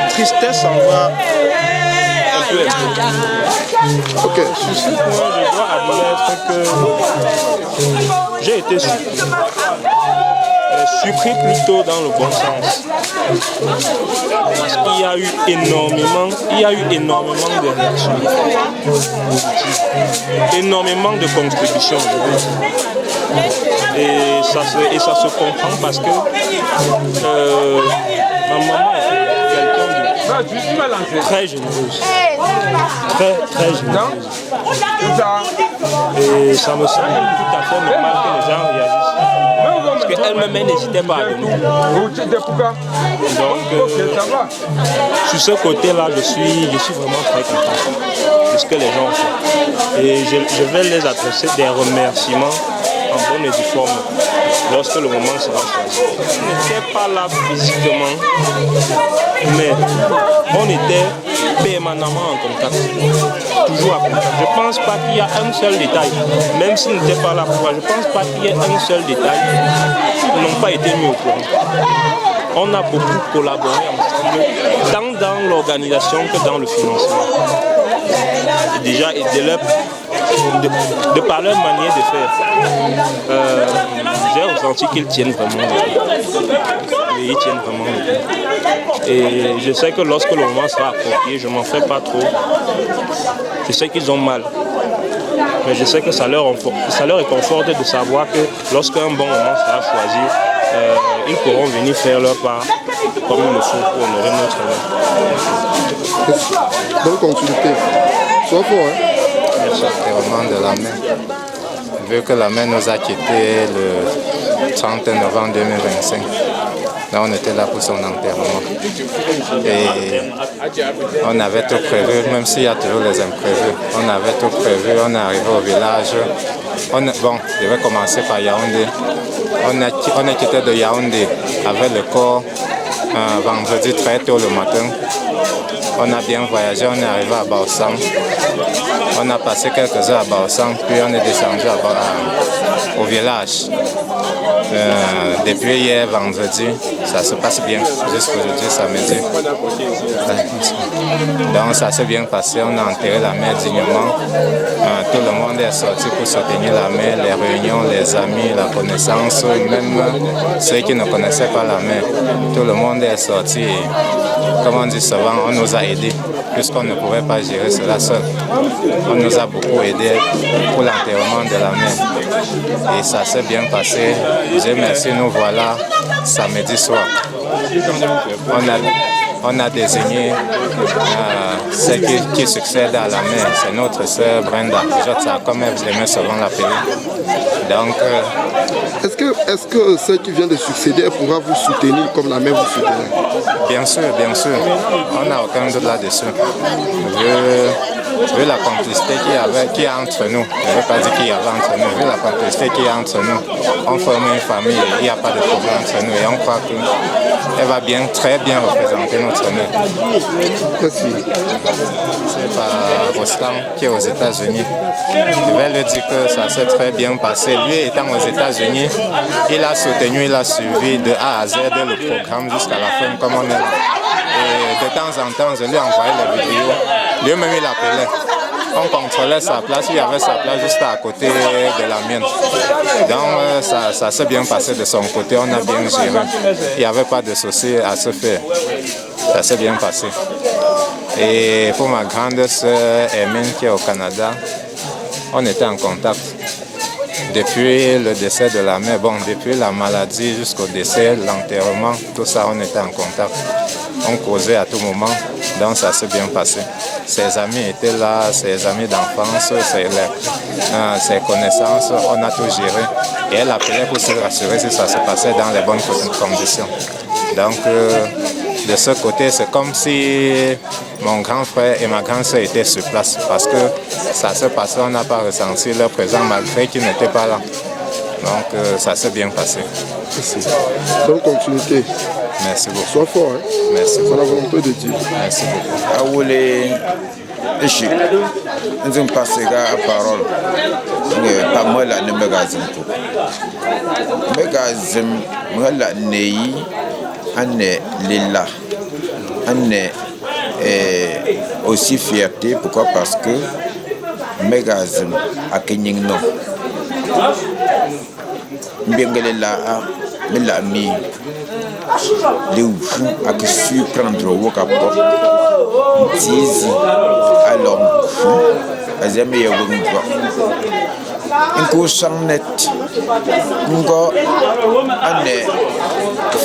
tristesse en va un peu être. Ok. Sur ce point, je dois admettre que j'ai été surpris plutôt dans le bon sens. Parce qu'il y a eu énormément de réactions positives, énormément de contributions, je veux dire. Et ça se comprend parce que ma maman est quelqu'un de très généreuse. Très généreuse. Et ça me semble tout à fait normal que les gens réagissent. Parce qu'elle-même n'hésitait pas à donner. Donc, sur ce côté-là, je suis vraiment très content de ce que les gens ont fait. Et je vais les adresser des remerciements en bonne et due forme lorsque le moment sera choisi. On n'était pas là physiquement, mais on était permanemment en contact, toujours en contact. Je ne pense pas qu'il y a un seul détail, même s'ils n'étaient pas là pour moi, je ne pense pas qu'il y ait un seul détail qui n'ont pas été mis au courant. On a beaucoup collaboré ensemble, tant dans l'organisation que dans le financement. Et déjà, de par leur manière de faire, j'ai ressenti qu'ils tiennent vraiment. Et ils tiennent vraiment. Et je sais que lorsque le moment sera approprié, je ne m'en fais pas trop. Je sais qu'ils ont mal. Mais je sais que ça leur réconforte de savoir que lorsqu'un bon moment sera choisi, ils pourront venir faire leur part comme il le faut pour honorer notre nom. Bonne continuité. Sois fort, hein? L'enterrement de la mère. Vu que la mère nous a quittés le 30 novembre 2025. Là, on était là pour son enterrement. Et on avait tout prévu, même s'il y a toujours les imprévus. On avait tout prévu, on est arrivé au village. Bon, je vais commencer par Yaoundé. On est quitté de Yaoundé avec le corps vendredi très tôt le matin. On a bien voyagé, on est arrivé à Baossang. On a passé quelques heures à Baossang, puis on est descendu au village. Depuis hier vendredi, ça se passe bien, jusqu'aujourd'hui samedi. Donc ça s'est bien passé, on a enterré la mère dignement. Tout le monde est sorti pour soutenir la mère, les réunions, les amis, la connaissance, même ceux qui ne connaissaient pas la mère. Tout le monde est sorti et, comme on dit souvent, on nous a aidés, puisqu'on ne pouvait pas gérer cela seul. On nous a beaucoup aidés pour l'enterrement de la mère. Et ça s'est bien passé. Dieu merci, nous voilà samedi soir. On a désigné celle qui succède à la mère. C'est notre sœur Brenda. Comme elle aimait souvent l'appeler. Donc, est-ce que celle qui vient de succéder pourra vous soutenir comme la mère vous soutenait? Bien sûr, bien sûr. On n'a aucun doute là-dessus. Vu la complicité qu'il y a entre nous, je ne veux pas dire qu'il y avait entre nous, vu la complicité qu'il y a entre nous, on forme une famille et il n'y a pas de problème entre nous et on croit qu'elle va très bien représenter notre mère. Merci. C'est par Rostam qui est aux États-Unis. Je vais lui dire que ça s'est très bien passé. Lui étant aux États-Unis, il a soutenu, il a suivi de A à Z le programme jusqu'à la fin comme on est là. Et de temps en temps, je lui envoyais les vidéos. Lui-même, il appelait. On contrôlait sa place, il y avait sa place juste à côté de la mienne. Donc, ça s'est bien passé de son côté, on a bien géré. Il n'y avait pas de souci à se faire. Ça s'est bien passé. Et pour ma grande sœur Emine qui est au Canada, on était en contact. Depuis le décès de la mère, depuis la maladie jusqu'au décès, l'enterrement, tout ça, on était en contact. On causait à tout moment, donc ça s'est bien passé. Ses amis étaient là, ses amis d'enfance, ses connaissances, on a tout géré. Et elle appelait pour se rassurer si ça se passait dans les bonnes conditions. Donc, de ce côté, c'est comme si mon grand frère et ma grande sœur étaient sur place parce que ça s'est passé, on n'a pas ressenti leur présence malgré qu'ils n'étaient pas là. Donc ça s'est bien passé. Merci. Bonne continuité. Merci beaucoup. Sois fort, hein? Merci beaucoup. C'est la volonté de Dieu. Merci beaucoup. Nous passons la parole. Pas moi là, le magazine. Magazine, moi là, Nei, Anne Lila, Anne aussi fierté. Pourquoi? Parce que magazine à Kenyingno. Bengalela a mi les oufous à que surprendre au capot. Tizi alors à jamais y un coup sans net, un go ane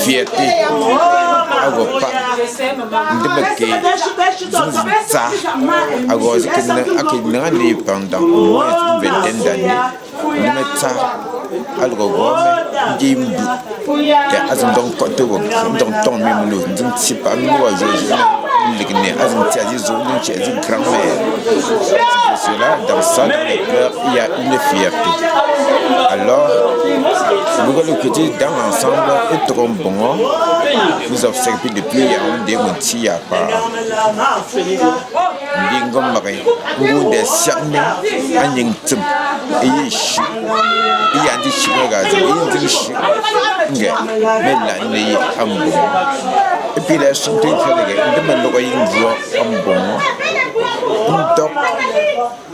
fierté à vos pas de me ça à cause que n'a pendant au moins une vingtaine d'années, on met ça à le dimbu et à un don côté donc ton même le c'est pas moi ligné à une tiazi zone chez une grand-mère. Cela dans ça il y a une fierté. Alors nous allons côté dans l'ensemble et trombons nous observons depuis des motifs à part bingo marin ou des charmes à n'importe et il y a des chimères et des mais là il y a un bon et puis la santé de me loyer un bon donc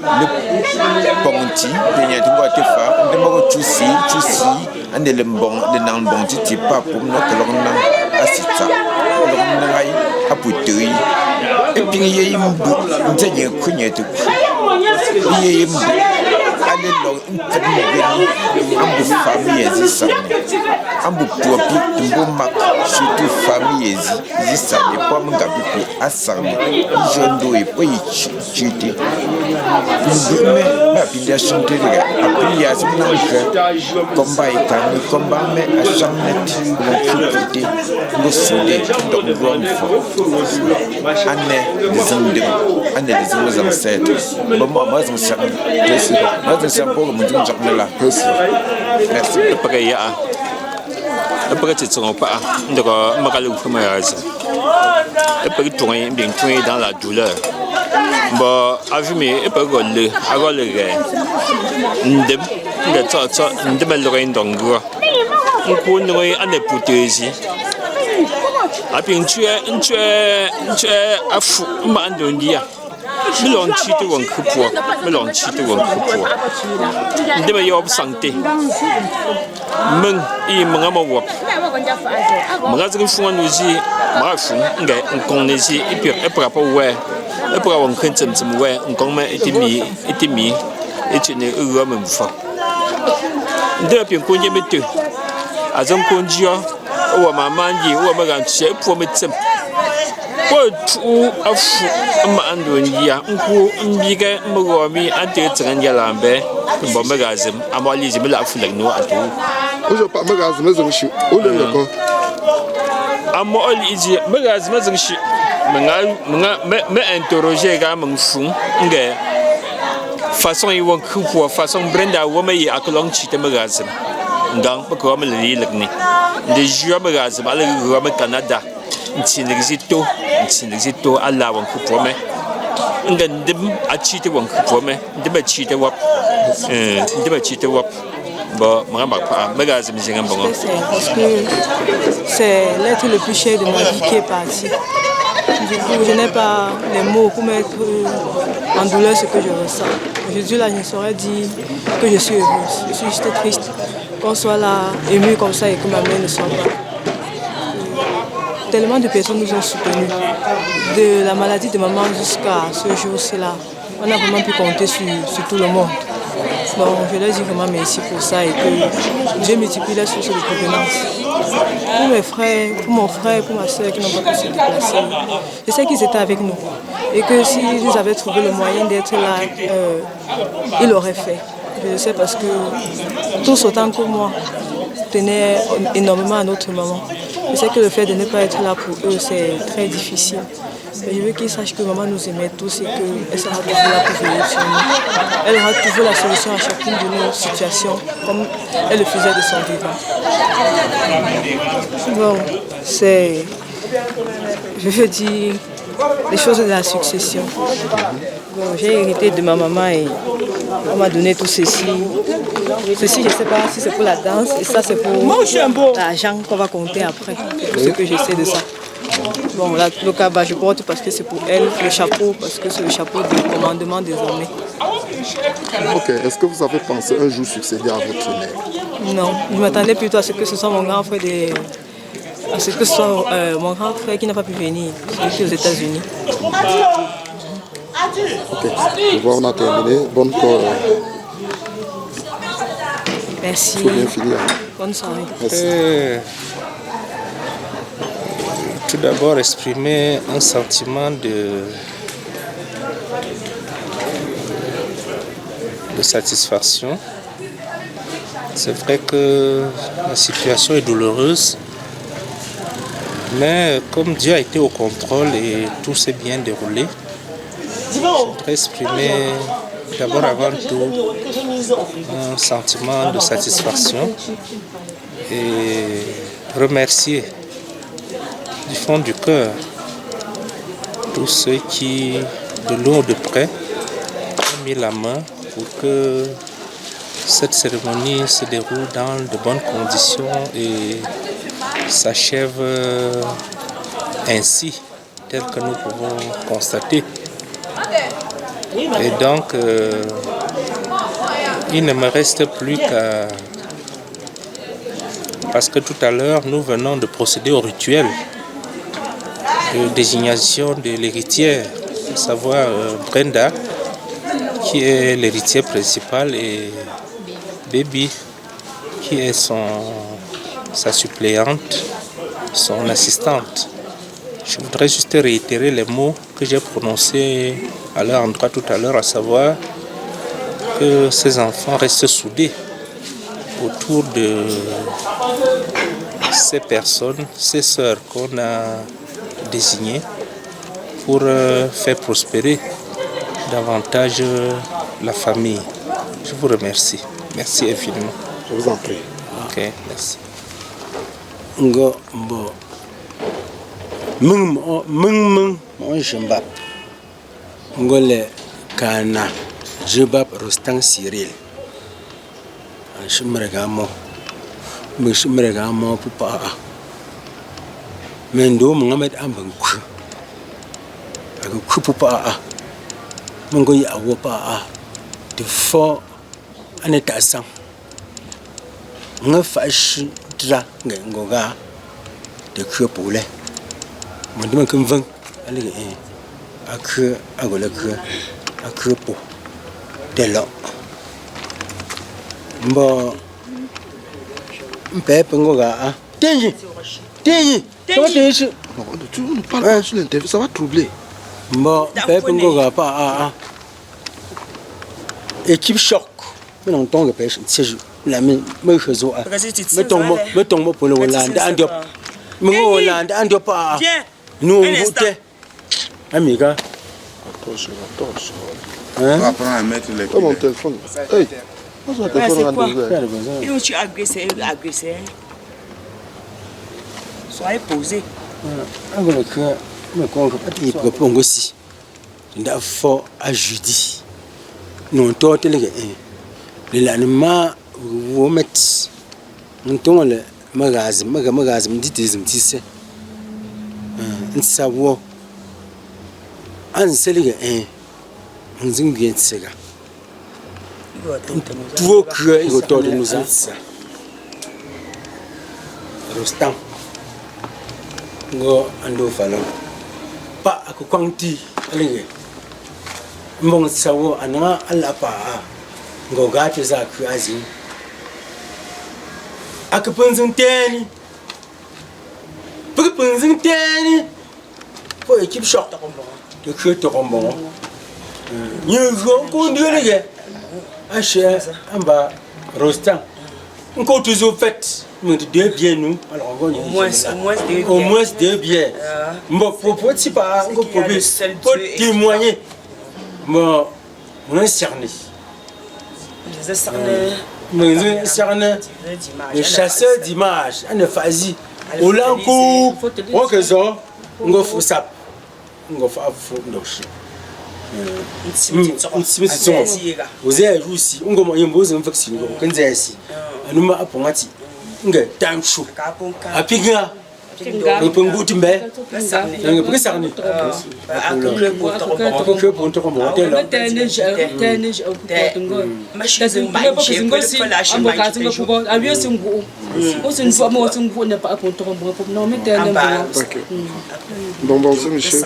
le ponti il y a tout à faire de me toucher un des bon de non bon tu pas pour notre longue assista longue à poutouille et puis il y a un bout de cognac il y a allez donc une famille existante ambupuapi mbomak surtout famille ezi ça dépend mon gabi asarme jondo et puis chiti mais ma pinda chanter après ya zimna combat et combat mais à chamnet mon côté le soudé donc rom année des ancêtres bon moi je me sens pour mon journée là merci après tu te rends pas donc magalu comme ça après tu es bien dans la douleur bon avumé et pas golle agole ndem ndem le rein dongo on connaît un épouse apin tu es afu mandondia melon chite won kupo ndem yob santé men i mangama wop magazi fun nuzi mafu nga nkonezi ipir epra pa we epra won kwentsem we nkongma etimi etine uwa memfa ndem pin konje metu azam konjia o mamanji o maganche po metem ko tu afu ma andondia nku mbiga mgomi ante tsanga lambe bo magazim amali zimla afu lagno atu ojo pa magazim zingshi o le ko amali iji magazim zingshi me interroger ga mfu nge façon yi won ku façon brenda wo me yi aklong chite magazim ndang ko me li lagni de jua magazim ala go me Canada ntinexito ala won ku me ndim a chite won ku me ndim a chite wap bon parce que c'est l'être le plus cher de ma vie qui est parti. Du coup, je n'ai pas les mots pour mettre en douleur ce que je ressens. Aujourd'hui, là, je ne saurais dire que je suis heureuse. Je suis juste triste qu'on soit là, ému comme ça et que ma mère ne soit pas. Tellement de personnes nous ont soutenus. De la maladie de maman jusqu'à ce jour-ci-là, on a vraiment pu compter sur tout le monde. Donc je leur dis vraiment merci pour ça et que Dieu multiplie les sources de provenance. Pour mes frères, pour mon frère, pour ma soeur qui n'ont pas pu se déplacer, je sais qu'ils étaient avec nous et que s'ils avaient trouvé le moyen d'être là, ils l'auraient fait. Je le sais parce que tous autant que moi tenaient énormément à notre maman. Je sais que le fait de ne pas être là pour eux, c'est très difficile. Mais je veux qu'ils sachent que maman nous aimait tous et qu'elle sera toujours là pour veiller sur nous. Elle aura toujours la solution à chacune de nos situations, comme elle le faisait de son vivant. Bon, c'est, je veux dire, les choses de la succession. Bon, j'ai hérité de ma maman et on m'a donné tout ceci. Ceci, je ne sais pas si c'est pour la danse et ça, c'est pour l'argent qu'on va compter après. C'est tout ce que je sais de ça. Bon, là, le cabas, je porte parce que c'est pour elle, le chapeau, parce que c'est le chapeau du commandement désormais. Ok, est-ce que vous avez pensé un jour succéder à votre mère? Non, je m'attendais plutôt à ce que ce soit mon grand frère, à ce que ce soit mon grand frère qui n'a pas pu venir, celui qui est aux États-Unis. Ok, on a terminé. Bonne soirée. Merci. Il faut bien finir. Bonne soirée. Merci. Tout d'abord exprimer un sentiment de satisfaction. C'est vrai que la situation est douloureuse, mais comme Dieu a été au contrôle et tout s'est bien déroulé, je voudrais exprimer d'abord avant tout un sentiment de satisfaction et remercier du fond du cœur tous ceux qui, de loin ou de près, ont mis la main pour que cette cérémonie se déroule dans de bonnes conditions et s'achève ainsi, tel que nous pouvons constater. Et donc, il ne me reste plus qu'à... Parce que tout à l'heure, nous venons de procéder au rituel de désignation de l'héritière, à savoir Brenda, qui est l'héritière principale, et Baby, qui est son sa suppléante, son assistante. Je voudrais juste réitérer les mots que j'ai prononcés à leur endroit tout à l'heure, à savoir que ces enfants restent soudés autour de ces personnes, ces sœurs qu'on a désignées pour faire prospérer davantage la famille. Je vous remercie. Merci infiniment. Je vous en prie. Ok, merci. Ngo mbo mung mon jembap ngole kana jebap Rostan Cyril shimrega mo pupa mendo Mohamed Ambanku aku pupa mungo ya wopa de fo aneta sang nga fashi dra ngoga de kupule mon dima kan vang ali ak agola ak po de lo mbo mpe ngoga tenji tu nous parles sur l'interview, ça va troubler. Mbo mpe ngoga pa équipe choc mais non tant que pêche c'est la me réseau mettons moi pour le Hollande Andiop mon Hollande Andiop nous on votait amiga attention on va prendre à mettre les mon téléphone hey moi j'ai téléphone et où tu agressé soyez posé agora que me congo pati propongo si nda fo a jeudi non tote le l'anima womet ntongo le magazi mditizim tise nsawo anselige nzingi tsega tuo que il autour de nous ça Rostan ngo ando falon pa akukwanti alige mbong sawo ana ala pa ngo gati za ku azin akapunzun teni punzun teni po équipe short de que to rombo nyo ko ndilige ache amba Rostan ngo toujours fait mais deux biens nous alors au moins deux biens bon pour si pas pour témoigner bon on est cerné les chasseurs d'images on est fazi au lankou on que ça on faut ça on faut ndoshi vous avez aussi on go yimbozo mfaksi ngo kenzesi anuma apongati nge tanchu apiga ipunguti mbe nge pukisarni akukwe ponto ko motelo bon monsieur